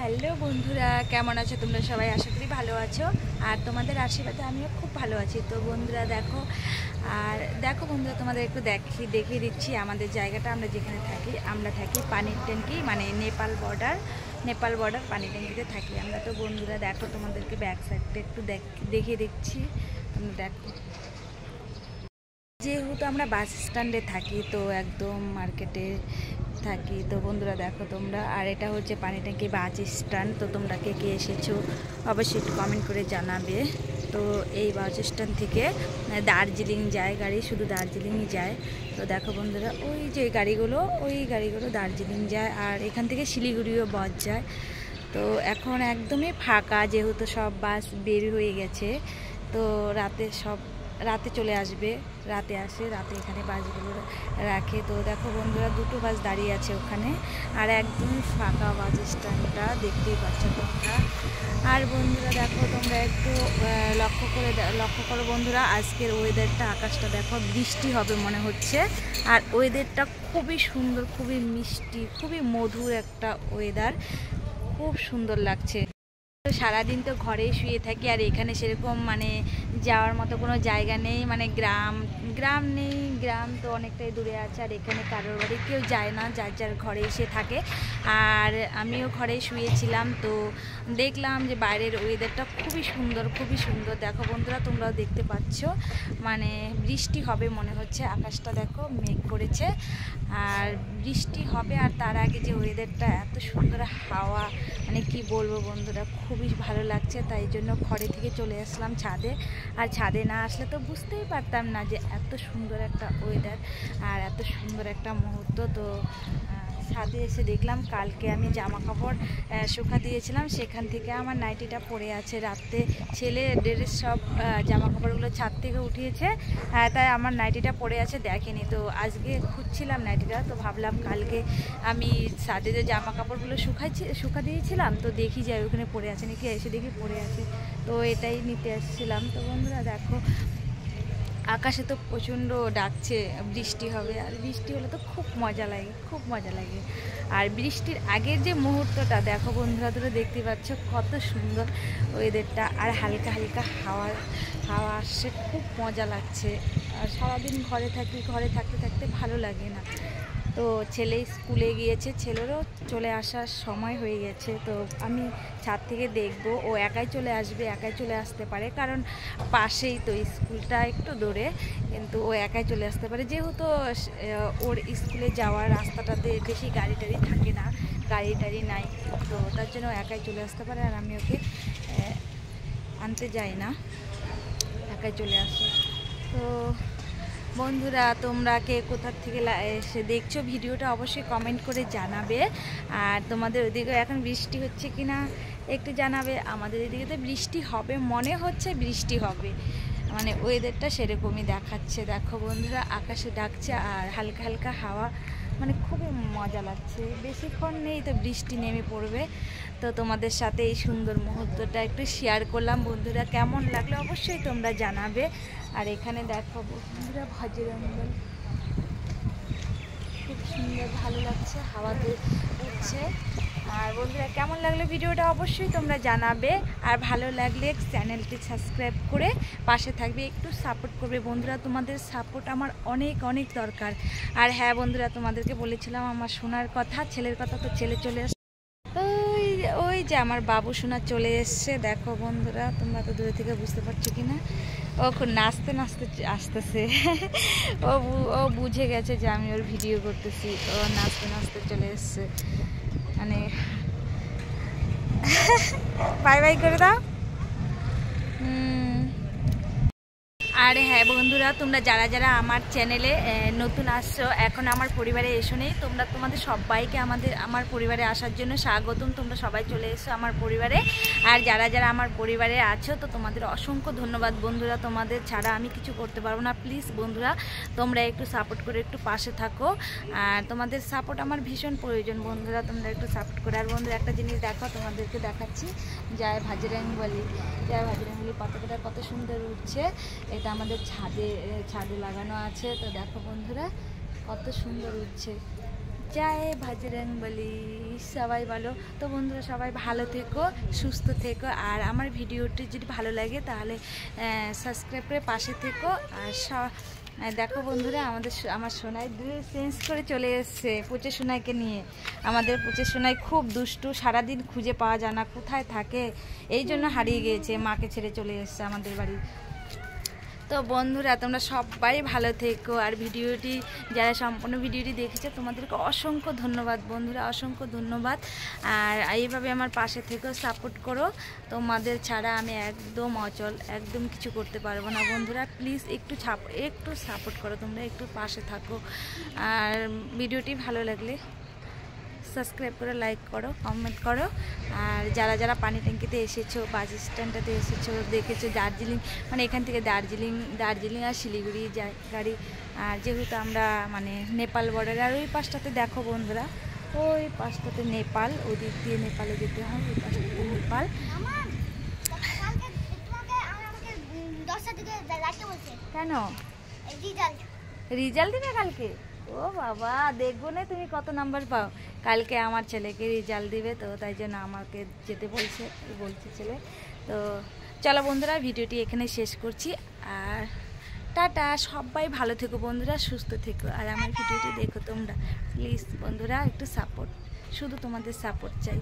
Hello বন্ধুরা, কেমন আছো তোমরা সবাই? আশা করি ভালো আছো। আর তোমাদের আশীর্বাদে আমিও খুব ভালো আছি। তো বন্ধুরা দেখো, আর দেখো বন্ধুরা, তোমাদের একটু দেখিয়ে দিচ্ছি আমাদের জায়গাটা। আমরা যেখানে থাকি, আমরা থাকি পানির ট্যাঙ্কি, মানে নেপাল বর্ডার পানির ট্যাঙ্কিতে থাকি আমরা। তো বন্ধুরা দেখো, তোমাদেরকে ব্যাক সাইডটা একটু দেখিয়ে দিচ্ছি। তোমরা দেখো, যেহেতু আমরা বাস স্ট্যান্ডে থাকি, তো একদম মার্কেটে থাকি। তো বন্ধুরা দেখো তোমরা, আর এটা হচ্ছে পানি ট্যাঙ্কি বাস স্ট্যান্ড। তো তোমরা কে কে এসেছো অবশ্যই একটু কমেন্ট করে জানাবে। তো এই বাস স্ট্যান্ড থেকে দার্জিলিং যায় গাড়ি, শুধু দার্জিলিংই যায়। তো দেখো বন্ধুরা, ওই গাড়িগুলো দার্জিলিং যায়, আর এখান থেকে শিলিগুড়িও বাস যায়। তো এখন একদমই ফাঁকা, যেহেতু সব বাস বের হয়ে গেছে। তো রাতে চলে আসবে, রাতে এখানে বাসগুলো রাখে। তো দেখো বন্ধুরা, দুটো বাস দাঁড়িয়ে আছে ওখানে, আর একদমই ফাঁকা বাস স্ট্যান্ডটা, দেখতেই পাচ্ছ তোমরা। আর বন্ধুরা দেখো, তোমরা একটু লক্ষ্য করো বন্ধুরা, আজকের ওয়েদারটা, আকাশটা দেখো, বৃষ্টি হবে মনে হচ্ছে। আর ওয়েদারটা খুবই সুন্দর, খুবই মিষ্টি, খুবই মধুর একটা ওয়েদার, খুব সুন্দর লাগছে। সারাদিন তো ঘরেই শুয়ে থাকি, আর এখানে সেরকম মানে যাওয়ার মতো কোনো জায়গা নেই, মানে গ্রাম নেই, গ্রাম তো অনেকটাই দূরে আছে। আর এখানে কারোর বাড়ি কেউ যায় না, যার যার ঘরে এসে থাকে। আর আমিও ঘরে শুয়েছিলাম, তো দেখলাম যে বাইরের ওয়েদারটা খুবই সুন্দর, খুবই সুন্দর। দেখো বন্ধুরা, তোমরাও দেখতে পাচ্ছ, মানে বৃষ্টি হবে মনে হচ্ছে। আকাশটা দেখো, মেঘ করেছে, আর বৃষ্টি হবে। আর তার আগে যে ওয়েদারটা, এত সুন্দর হাওয়া, মানে কি বলবো বন্ধুরা, খুবই ভালো লাগছে। তাই জন্য ঘরে থেকে চলে আসলাম ছাদে। আর ছাদে না আসলে তো বুঝতেই পারতাম না যে এত সুন্দর একটা ওয়েদার আর এত সুন্দর একটা মুহূর্ত। তো ছাদে এসে দেখলাম, কালকে আমি জামা কাপড় শুকা দিয়েছিলাম, সেখান থেকে আমার নাইটিটা পরে আছে। রাত্রে ছেলে ড্রেস সব জামা কাপড়গুলো ছাদ থেকে উঠিয়েছে, তাই আমার নাইটিটা পরে আছে, দেখেনি। তো আজকে খুঁজছিলাম নাইটিটা, তো ভাবলাম কালকে আমি ছাদে যে জামা কাপড়গুলো শুকা দিয়েছিলাম, তো দেখি যাই ওখানে পরে আছে নাকি, এসে দেখি পরে আছে। তো এটাই নিতে আসছিলাম। তো বন্ধুরা দেখো, আকাশে তো প্রচণ্ড ডাকছে বৃষ্টি হবে, আর বৃষ্টি হলে তো খুব মজা লাগে, খুব মজা লাগে। আর বৃষ্টির আগের যে মুহূর্তটা দেখো বন্ধুরা, তোমরা দেখতে পাচ্ছ কত সুন্দর ওয়েদারটা, আর হালকা হালকা হাওয়া আসছে, খুব মজা লাগছে। আর সারাদিন ঘরে থাকতে থাকতে ভালো লাগে না। তো ছেলে স্কুলে গিয়েছে, ছেলেরও চলে আসার সময় হয়ে গেছে। তো আমি ছাদ থেকে দেখবো, ও একাই চলে আসতে পারে, কারণ পাশেই তো স্কুলটা, একটু দূরে, কিন্তু ও একাই চলে আসতে পারে, যেহেতু ওর স্কুলে যাওয়ার রাস্তাটাতে বেশি গাড়ি টাড়ি থাকে না, গাড়ি টাড়ি নাই। তো তার জন্য ও একাই চলে আসতে পারে, আর আমি ওকে আনতে যাই না, একাই চলে আসে। তো বন্ধুরা, তোমরা কে কোথা থেকে এসে দেখছো ভিডিওটা অবশ্যই কমেন্ট করে জানাবে। আর তোমাদের ওইদিকে এখন বৃষ্টি হচ্ছে কি না একটু জানাবে। আমাদের এদিকে তো বৃষ্টি হবে মনে হচ্ছে, বৃষ্টি হবে, মানে ওয়েদারটা সেরকমই দেখাচ্ছে। দেখো বন্ধুরা, আকাশে ডাকছে, আর হালকা হালকা হাওয়া, মানে খুবই মজা লাগছে। বেশিক্ষণ নেই তো বৃষ্টি নেমে পড়বে। তো তোমাদের সাথে এই সুন্দর মুহূর্তটা একটু শেয়ার করলাম। বন্ধুরা, কেমন লাগলো অবশ্যই তোমরা জানাবে। আর এখানে দেখো বন্ধুরা, ভজরঙ্গল খুব সুন্দর, ভালো লাগছে, হাওয়াতে উঠছে। আর বন্ধুরা, কেমন লাগলো ভিডিওটা অবশ্যই তোমরা জানাবে। আর ভালো লাগলে চ্যানেলটি সাবস্ক্রাইব করে পাশে থাকবে, একটু সাপোর্ট করবে বন্ধুরা। তোমাদের সাপোর্ট আমার অনেক অনেক দরকার। আর হ্যাঁ বন্ধুরা, তোমাদেরকে বলেছিলাম আমার সোনার কথা, ছেলের কথা। তো ছেলে চলে আসছে, ওই যে আমার বাবু সোনা চলে এসছে। দেখো বন্ধুরা, তোমরা তো দূরে থেকে বুঝতে পারছো কি না, ও খুব নাচতে নাচতে আসতেছে। ও বুঝে গেছে যে আমি ওর ভিডিও করতেছি, ও নাচতে নাচতে চলে এসছে, মানে বাই বাই করে দাও। আর হ্যাঁ বন্ধুরা, তোমরা যারা যারা আমার চ্যানেলে নতুন আসছো, এখন আমার পরিবারে এসো নেই, তোমাদের সবাইকে আমার পরিবারে আসার জন্য স্বাগতম। তোমরা সবাই চলে এসো আমার পরিবারে। আর যারা যারা আমার পরিবারে আছো, তো তোমাদের অসংখ্য ধন্যবাদ বন্ধুরা। তোমাদের ছাড়া আমি কিছু করতে পারবো না। প্লিজ বন্ধুরা, তোমরা একটু সাপোর্ট করে একটু পাশে থাকো। আর তোমাদের সাপোর্ট আমার ভীষণ প্রয়োজন বন্ধুরা, তোমরা একটু সাপোর্ট করে। আর বন্ধুরা, একটা জিনিস দেখো, তোমাদেরকে দেখাচ্ছি, জয় ভাজরঙ্গবলী পতাকাটা কত সুন্দর উঠছে। এটা আমাদের ছাদে লাগানো আছে। তো দেখো বন্ধুরা, কত সুন্দর উঠছে, জয় বজরংবলী। সবাই বলো। তো বন্ধুরা সবাই ভালো থেকো, সুস্থ থেকো, আর আমার ভিডিওটি যদি ভালো লাগে তাহলে সাবস্ক্রাইব করে পাশে থেকো। আর দেখো বন্ধুরা, আমার সোনাই ড্রেস চেঞ্জ করে চলে এসছে পুচে সোনাইকে নিয়ে। আমাদের পুচে সোনাই খুব দুষ্টু, সারাদিন খুঁজে পাওয়া যায় না কোথায় থাকে, এই জন্য হারিয়ে গিয়েছে, মাকে ছেড়ে চলে এসছে আমাদের বাড়ি। তো বন্ধুরা তোমরা সবাই ভালো থেকো, আর ভিডিওটি যারা সম্পূর্ণ ভিডিওটি দেখেছে তোমাদেরকে অসংখ্য ধন্যবাদ বন্ধুরা, অসংখ্য ধন্যবাদ। আর এইভাবে আমার পাশে থেকেও সাপোর্ট করো, তোমাদের ছাড়া আমি একদম অচল, একদম কিছু করতে পারবো না বন্ধুরা। প্লিজ একটু সাপোর্ট করো, তোমরা একটু পাশে থাকো। আর ভিডিওটি ভালো লাগলে সাবস্ক্রাইব করো, লাইক করো, কমেন্ট করো। আর যারা যারা পানি ট্যাঙ্কিতে এসেছো, বাস স্ট্যান্ডটাতে এসেছো, দেখেছো দার্জিলিং, মানে এখান থেকে দার্জিলিং আর শিলিগুড়ি গাড়ি। আর যেহেতু আমরা মানে নেপাল বর্ডারে, আর ওই পাশটাতে দেখো বন্ধুরা, ওই পাশটাতে নেপাল, ওদিক দিয়ে নেপালে যেতে হয়, ওই পাশটাতে নেপাল। কেন রেজাল্ট দিবে কালকে? ও বাবা, দেখবো না তুমি কত নাম্বার পাও। কালকে আমার ছেলেকে রেজাল্ট দিবে, তো তাই জন্য আমাকে যেতে বলছে ছেলে। তো চলো বন্ধুরা, ভিডিওটি এখানে শেষ করছি। আর টাটা, সবাই ভালো থেকো বন্ধুরা, সুস্থ থেকো। আর আমার ভিডিওটি দেখো তোমরা প্লিজ বন্ধুরা, একটু সাপোর্ট, শুধু তোমাদের সাপোর্ট চাই।